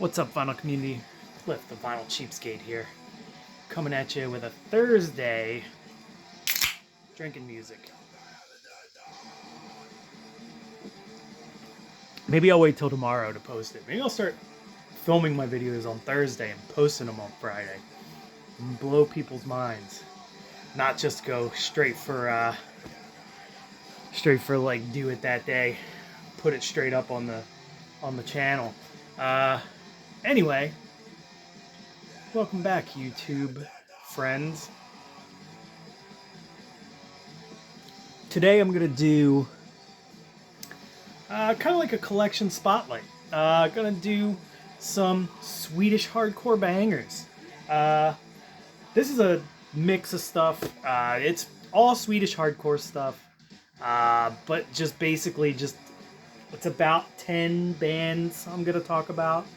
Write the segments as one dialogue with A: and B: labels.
A: What's up, vinyl community? Cliff, the vinyl cheapskate here, coming at you with a Thursday drinking music. Maybe I'll wait till tomorrow to post it. Maybe I'll start filming my videos on Thursday and posting them on Friday and blow people's minds. Not just go straight for like do it that day, put it straight up on the channel. Anyway, welcome back, YouTube friends. Today I'm gonna do kind of like a collection spotlight. Gonna do some Swedish hardcore bangers. This is a mix of stuff. It's all Swedish hardcore stuff, but just basically it's about 10 bands I'm gonna talk about.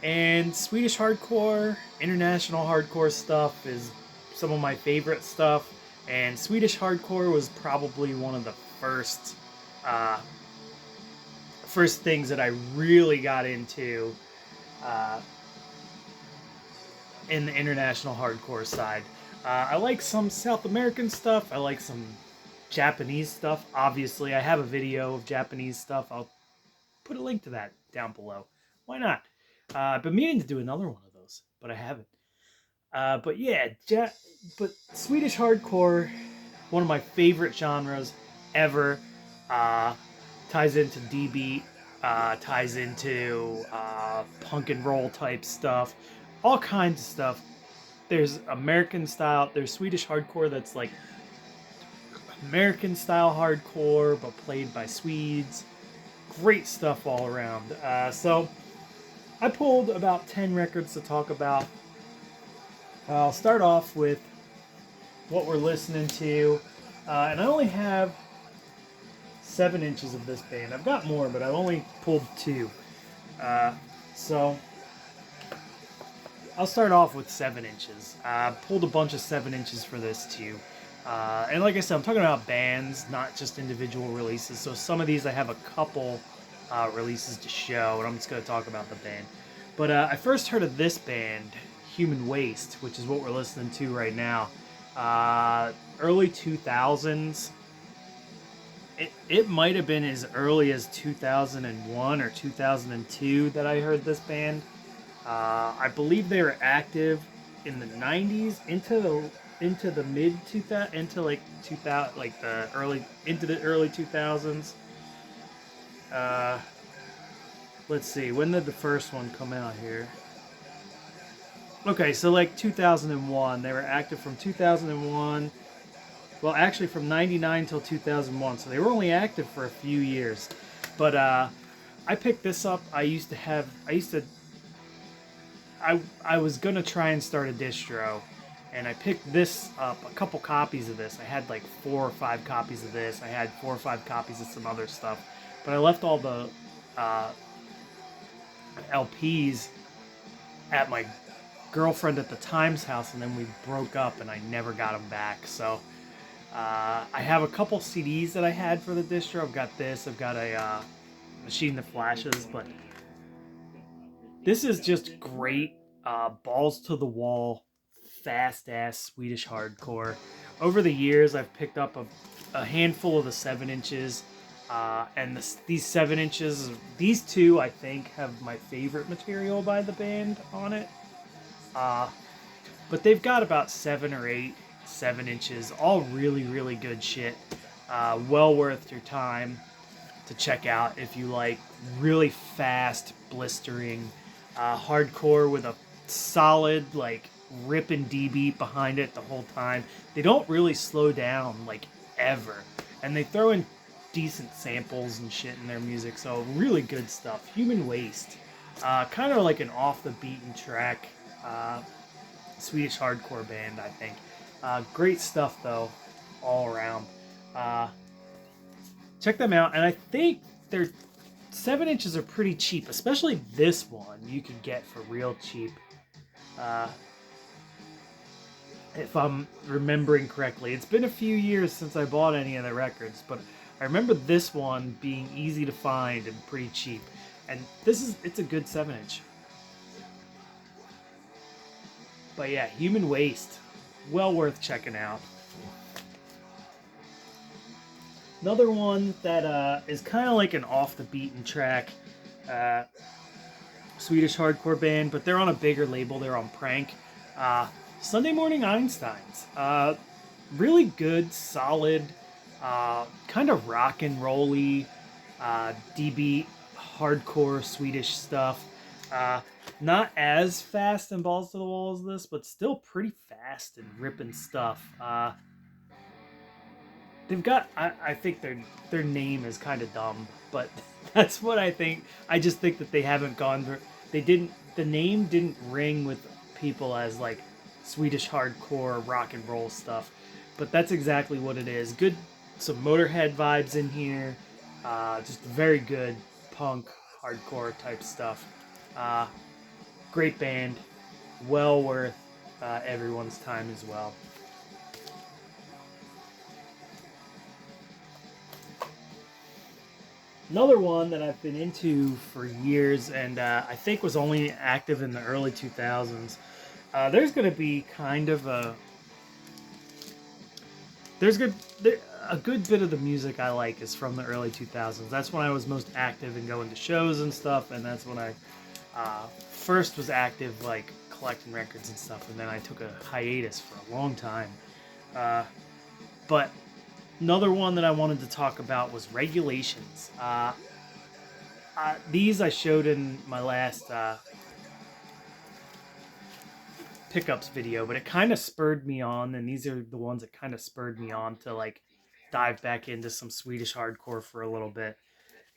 A: And Swedish hardcore, international hardcore stuff is some of my favorite stuff. And Swedish hardcore was probably one of the first things that I really got into in the international hardcore side. I like some South American stuff. I like some Japanese stuff. Obviously, I have a video of Japanese stuff. I'll put a link to that down below. Why not? I've been meaning to do another one of those, but I haven't. But yeah, but Swedish hardcore, one of my favorite genres ever. Ties into D-beat, ties into punk and roll type stuff, all kinds of stuff. There's American style, there's Swedish hardcore that's like American style hardcore, but played by Swedes. Great stuff all around. So I pulled about 10 records to talk about. I'll start off with what we're listening to, and I only have 7 inches of this band. I've got more, but I've only pulled 2. So I'll start off with 7 inches. Pulled a bunch of 7 inches for this too. And like I said, I'm talking about bands, not just individual releases. So some of these I have a couple releases to show, and I'm just going to talk about the band. But I first heard of this band, Human Waste, which is what we're listening to right now. Early 2000s. It might have been as early as 2001 or 2002 that I heard this band. I believe they were active in the 90s into the mid 2000 into like 2000 like the early 2000s. Let's see, when did the first one come out here? Okay, so like 2001. They were active from 2001. Well, actually from 99 till 2001, so they were only active for a few years. But I picked this up. I was gonna try and start a distro, and I picked this up, a couple copies of this. I had like 4 or 5 copies of this. I had 4 or 5 copies of some other stuff, but I left all the LPs at my girlfriend at the time's house, and then we broke up, and I never got them back. So I have a couple CDs that I had for the distro. I've got this. I've got a Machine That Flashes, but this is just great. Balls to the wall, fast ass Swedish hardcore. Over the years, I've picked up a handful of the 7 inches, and these 7 inches, these two I think have my favorite material by the band on it. But they've got about 7 or 8 7 inches, all really good shit. Well worth your time to check out if you like really fast, blistering hardcore with a solid like ripping D beat behind it the whole time. They don't really slow down like ever, and they throw in decent samples and shit in their music. So really good stuff. Human Waste, kind of like an off the beaten track Swedish hardcore band, I think. Great stuff though, all around. Check them out, and I think their 7 inches are pretty cheap, especially this one you can get for real cheap. If I'm remembering correctly, it's been a few years since I bought any of the records, but I remember this one being easy to find and pretty cheap. And it's a good 7-inch. But yeah, Human Waste, well worth checking out. Another one that is kind of like an off the beaten track Swedish hardcore band, but they're on a bigger label. They're on Prank. Sunday Morning Einsteins. Really good, solid, kind of rock and rolly, D-beat, hardcore Swedish stuff. Not as fast and balls to the wall as this, but still pretty fast and ripping stuff. They've got, I think their name is kind of dumb, but that's what I think. I just think that they haven't gone through, the name didn't ring with people as like Swedish hardcore rock and roll stuff, but that's exactly what it is. Good, some Motorhead vibes in here, just very good punk, hardcore type stuff. Great band, well worth everyone's time as well. Another one that I've been into for years and I think was only active in the early 2000s. There's going to be kind of a good bit of the music I like is from the early 2000s. That's when I was most active and going to shows and stuff, and that's when I first was active, like collecting records and stuff, and then I took a hiatus for a long time. But another one that I wanted to talk about was Regulations. These I showed in my last pickups video, but it kind of spurred me on, and these are the ones that kind of spurred me on to like dive back into some Swedish hardcore for a little bit.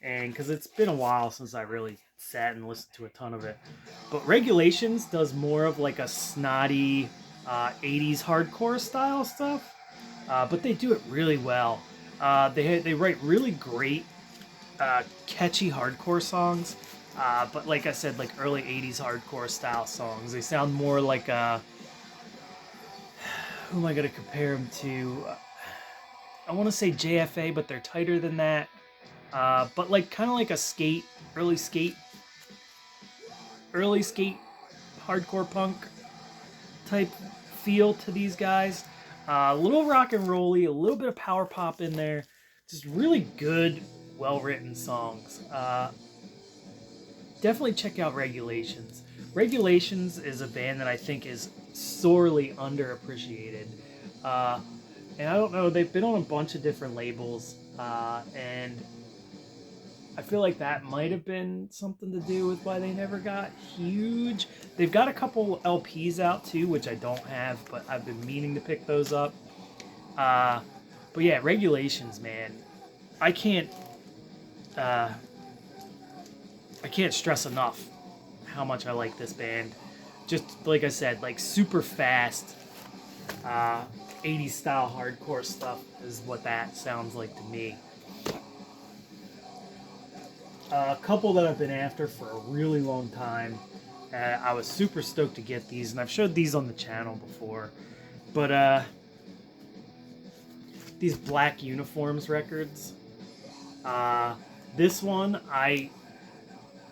A: And because it's been a while since I really sat and listened to a ton of it. But Regulations does more of like a snotty 80s hardcore style stuff. But they do it really well. They write really great, catchy hardcore songs. But like I said, like early 80s hardcore style songs. They sound more like who am I going to compare them to? I want to say JFA, but they're tighter than that. But like kind of like a early skate hardcore punk type feel to these guys. A little rock and rolly, a little bit of power pop in there. Just really good, well-written songs. Definitely check out Regulations. Regulations is a band that I think is sorely underappreciated. And I don't know, they've been on a bunch of different labels. And I feel like that might have been something to do with why they never got huge. They've got a couple LPs out too, which I don't have, but I've been meaning to pick those up. But yeah, Regulations, man. I can't stress enough how much I like this band. Just like I said, like super fast 80s style hardcore stuff is what that sounds like to me. A couple that I've been after for a really long time. I was super stoked to get these, and I've showed these on the channel before. But these Black Uniforms records. This one I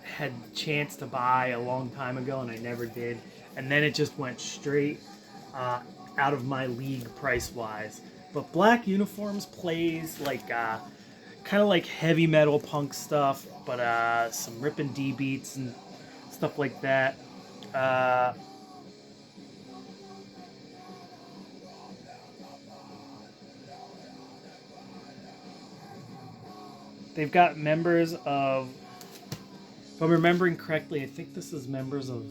A: had the chance to buy a long time ago, and I never did. And then it just went straight out of my league price-wise. But Black Uniforms plays like kind of like heavy metal punk stuff, but some ripping D beats and stuff like that. They've got members of, if I'm remembering correctly, I think this is members of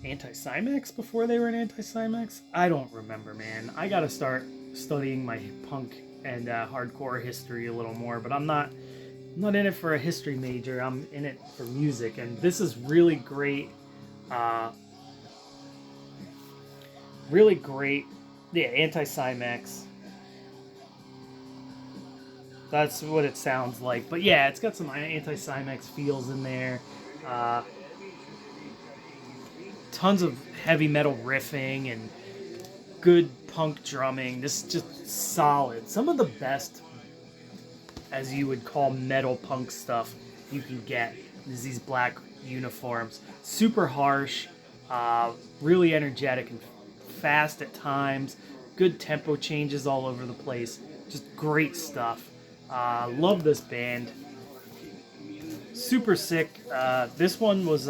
A: Anti-Cymex before they were in Anti-Cymex. I don't remember, man. I gotta start studying my punk and hardcore history a little more, but I'm not in it for a history major. I'm in it for music, and this is really great. Really great. Yeah, Anti-Cymex. That's what it sounds like. But yeah, it's got some Anti-Cymex feels in there. Tons of heavy metal riffing and good punk drumming. This is just solid. Some of the best, as you would call, metal punk stuff you can get is these black uniforms. Super harsh, really energetic and fast at times. Good tempo changes all over the place. Just great stuff. Love this band. Super sick. This one was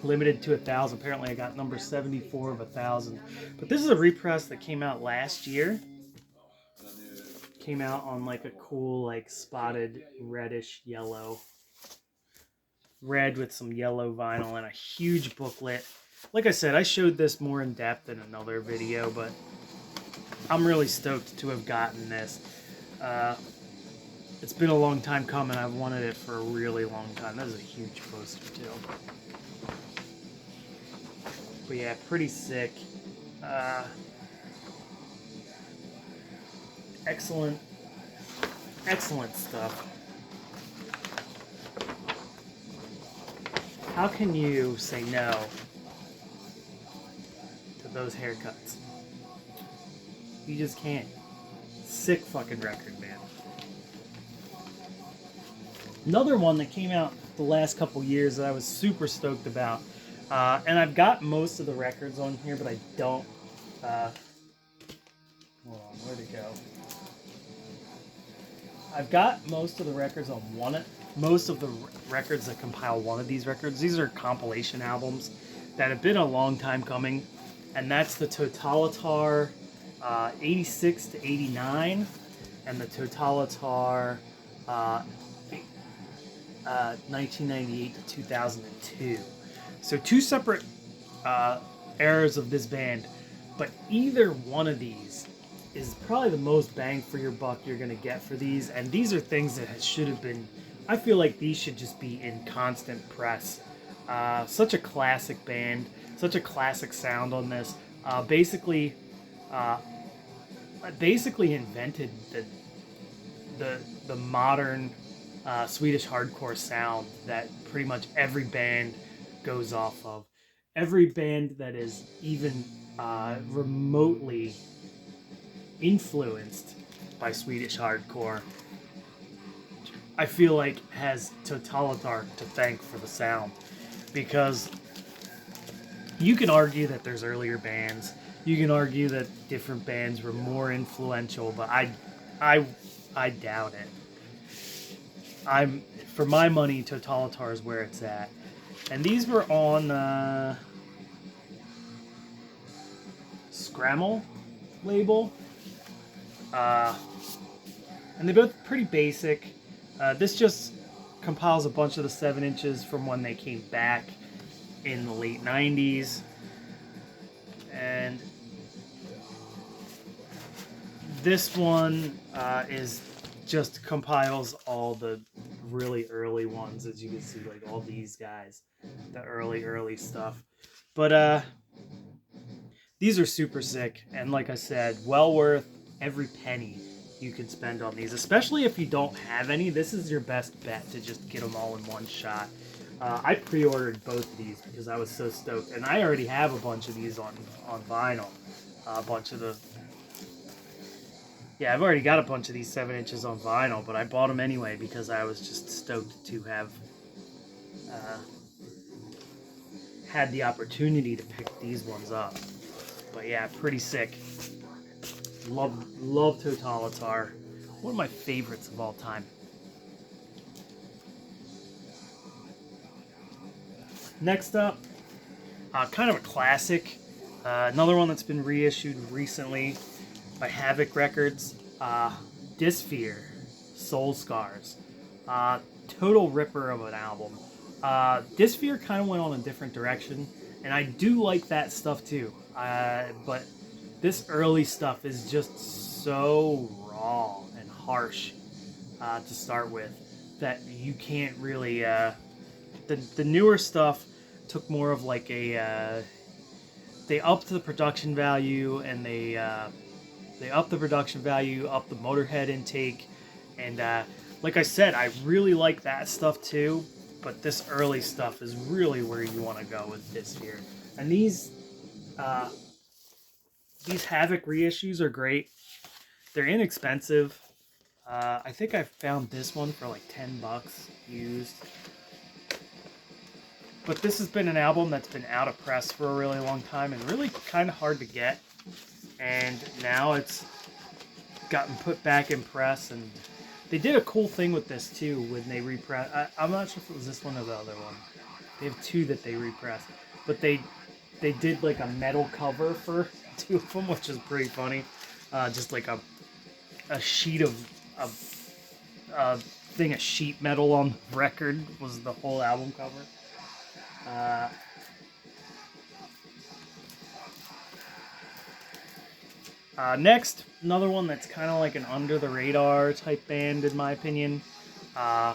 A: limited to 1,000. Apparently, I got number 74 of 1,000. But this is a repress that came out last year. Came out on like a cool, like spotted reddish yellow. Red with some yellow vinyl and a huge booklet. Like I said, I showed this more in depth in another video, but I'm really stoked to have gotten this. It's been a long time coming. I've wanted it for a really long time. That is a huge poster too. But yeah, pretty sick. Excellent stuff. How can you say no to those haircuts? You just can't. Sick fucking record, man. Another one that came out the last couple years that I was super stoked about. And I've got most of the records on here, but I don't. Hold on, where'd it go? I've got most of the records on most of the records that compile one of these records. These are compilation albums that have been a long time coming, and that's the Totalitär 86 to 89 and the Totalitär 1998 to 2002. So two separate eras of this band, but either one of these is probably the most bang for your buck you're going to get for these. And these are things that should have been, I feel like these should just be in constant press. Such a classic band, such a classic sound on this. Basically invented the modern Swedish hardcore sound that pretty much every band goes off of. Every band that is even remotely influenced by Swedish hardcore, I feel like has Totalitär to thank for the sound, because you can argue that there's earlier bands, you can argue that different bands were more influential, but I doubt it. For my money, Totalitär is where it's at. And these were on Scramble label. And they're both pretty basic. This just compiles a bunch of the 7 inches from when they came back in the late 90s. And this one is just compiles all the really early ones, as you can see, like all these guys, the early stuff. But these are super sick, and like I said, well worth every penny you can spend on these, especially if you don't have any. This is your best bet to just get them all in one shot. I pre-ordered both of these because I was so stoked, and I already have a bunch of these on vinyl. I've already got a bunch of these 7 inches on vinyl, but I bought them anyway because I was just stoked to have had the opportunity to pick these ones up. But yeah, pretty sick. Love Totalitär. One of my favorites of all time. Next up, kind of a classic. Another one that's been reissued recently by Havoc Records. Disfear, Soul Scars. Total ripper of an album. Disfear kind of went on a different direction, and I do like that stuff too. But this early stuff is just so raw and harsh to start with that you can't really. The newer stuff took more of like a. They upped the production value, and they upped the production value, upped the Motorhead intake, and like I said, I really like that stuff too. But this early stuff is really where you want to go with this here. And these Havoc reissues are great. They're inexpensive. I think I found this one for like 10 bucks used. But this has been an album that's been out of press for a really long time and really kind of hard to get. And now it's gotten put back in press, and they did a cool thing with this too when they repress. I'm not sure if it was this one or the other one. They have two that they repressed, but they did like a metal cover for two of them, which is pretty funny. Just like a sheet of a thing of sheet metal on the record was the whole album cover. Next, another one that's kind of like an under the radar type band in my opinion. I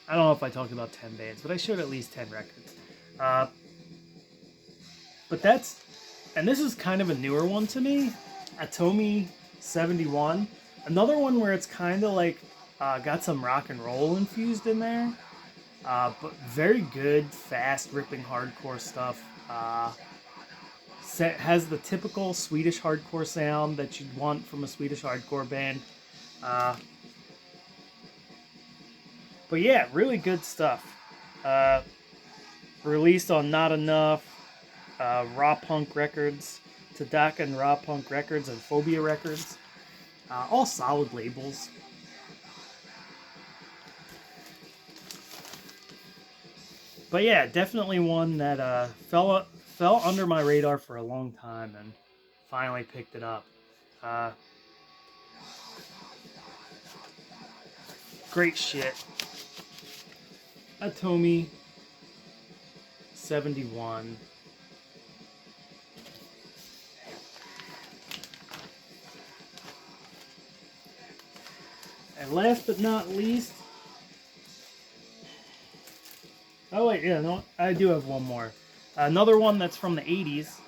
A: don't know if I talked about 10 bands, but I showed at least 10 records. But that's, and this is kind of a newer one to me, Anatomi 71. Another one where it's kind of like got some rock and roll infused in there, but very good, fast, ripping hardcore stuff. Has the typical Swedish hardcore sound that you'd want from a Swedish hardcore band. But yeah, really good stuff. Released on Not Enough, Raw Punk Records, Totalitär and Raw Punk Records, and Phobia Records. All solid labels. But yeah, definitely one that fell under my radar for a long time and finally picked it up. Great shit. Anatomi 71. And last but not least, oh wait, yeah, no, I do have one more. Another one that's from the 80s.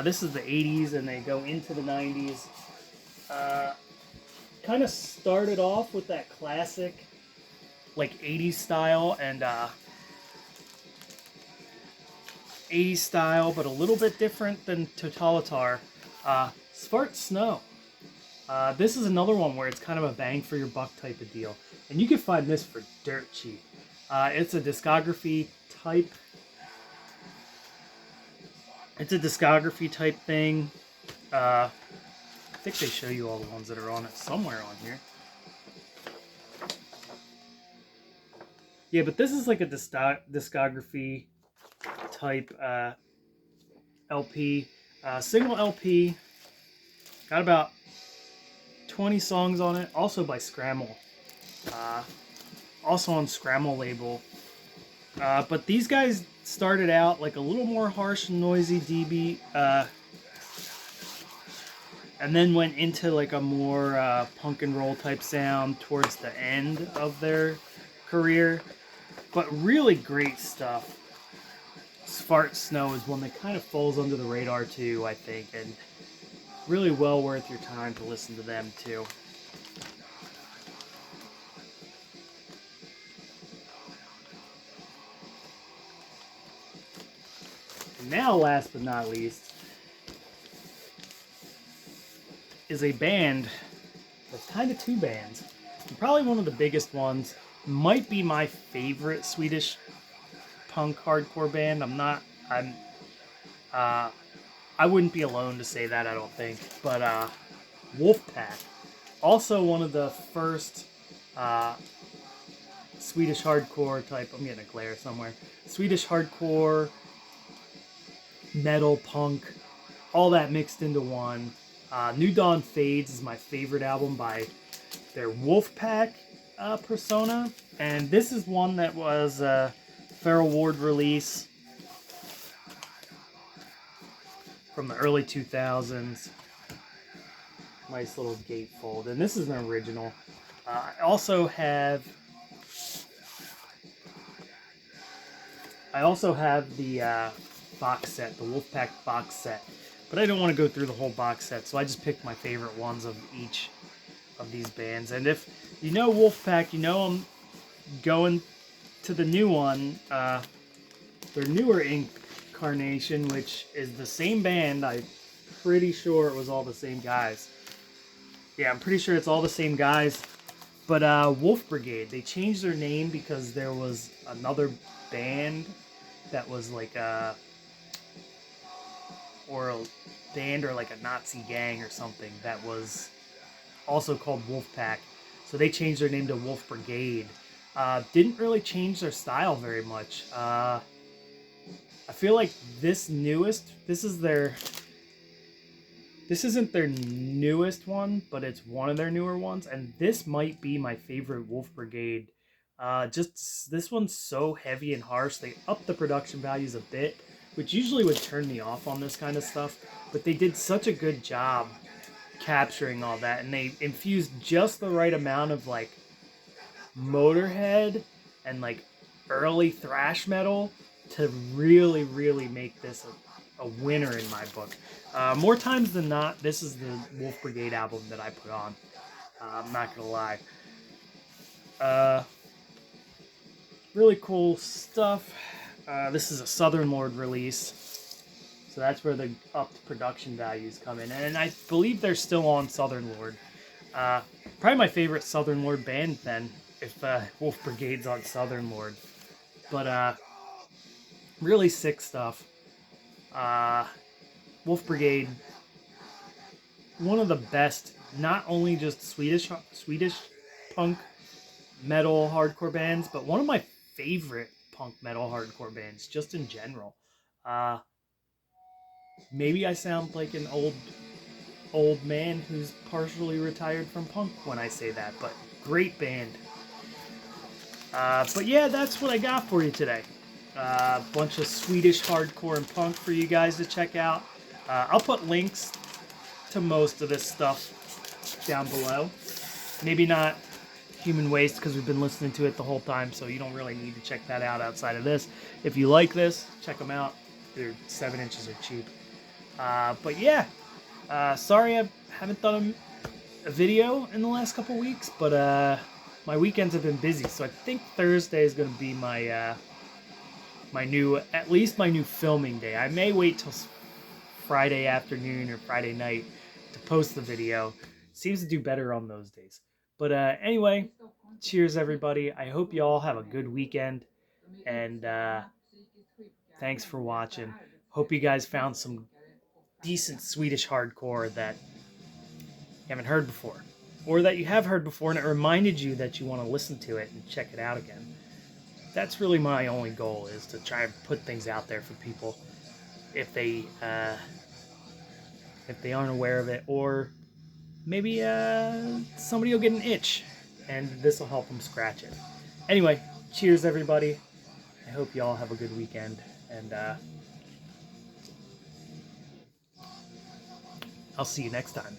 A: This is the 80s and they go into the 90s. Kind of started off with that classic, like 80s style and 80s style, but a little bit different than Totalitär. Svart Sno. This is another one where it's kind of a bang for your buck type of deal. And you can find this for dirt cheap. It's a discography type. It's a discography type thing. I think they show you all the ones that are on it somewhere on here. Yeah, but this is like a discography type LP. Single LP. Got about 20 songs on it. Also by Scramble. Also on Scramble label. But these guys started out like a little more harsh and noisy DB. And then went into like a more punk and roll type sound towards the end of their career. But really great stuff. Svart Sno is one that kind of falls under the radar too, I think. And really well worth your time to listen to them too. And now, last but not least, is a band that's kind of two bands. And probably one of the biggest ones. Might be my favorite Swedish punk hardcore band. I wouldn't be alone to say that, I don't think. But Wolfpack, also one of the first Swedish hardcore type. I'm getting a glare somewhere. Swedish hardcore, metal, punk, all that mixed into one. New Dawn Fades is my favorite album by their Wolfpack persona, and this is one that was a Feral Ward release from the early 2000s. Nice little gatefold, and this is an original. I also have the box set, the Wolfpack box set, but I don't want to go through the whole box set, so I just picked my favorite ones of each of these bands. And if you know Wolfpack, you know I'm going to the new one, their newer incarnation, which is the same band. I'm pretty sure it was all the same guys. Yeah, I'm pretty sure it's all the same guys. But Wolfbrigade, they changed their name because there was another band that was like or a band or like a Nazi gang or something that was also called Wolfpack. So they changed their name to Wolfbrigade. Didn't really change their style very much. I feel like this isn't their newest one, but it's one of their newer ones, and this might be my favorite Wolfbrigade. Just this one's so heavy and harsh. They upped the production values a bit, which usually would turn me off on this kind of stuff, but they did such a good job capturing all that, and they infused just the right amount of like Motorhead and like early thrash metal to really, really make this a winner in my book. More times than not, this is the Wolfbrigade album that I put on. I'm not gonna lie. Really cool stuff. This is a Southern Lord release, so that's where the upped production values come in, and I believe they're still on Southern Lord. Probably my favorite Southern Lord band then, if Wolfbrigade's on Southern Lord. But really sick stuff. Wolfbrigade, one of the best, not only just Swedish punk metal hardcore bands, but one of my favorite punk metal hardcore bands just in general. Uh, Maybe I sound like an old man who's partially retired from punk when I say that, but great band. But yeah, that's what I got for you today. A bunch of Swedish hardcore and punk for you guys to check out. I'll put links to most of this stuff down below. Maybe not Human Waste because we've been listening to it the whole time, so you don't really need to check that out outside of this. If you like this, check them out. They're 7 inches are cheap. But yeah, sorry I haven't done a video in the last couple weeks, but my weekends have been busy, so I think Thursday is going to be my at least my new filming day. I may wait till Friday afternoon or Friday night to post the video. Seems to do better on those days. But anyway, cheers everybody. I hope you all have a good weekend, and thanks for watching. Hope you guys found some decent Swedish hardcore that you haven't heard before, or that you have heard before and it reminded you that you want to listen to it and check it out again. That's really my only goal, is to try and put things out there for people if they aren't aware of it, or maybe somebody will get an itch and this will help them scratch it. Anyway, cheers everybody. I hope you all have a good weekend, and I'll see you next time.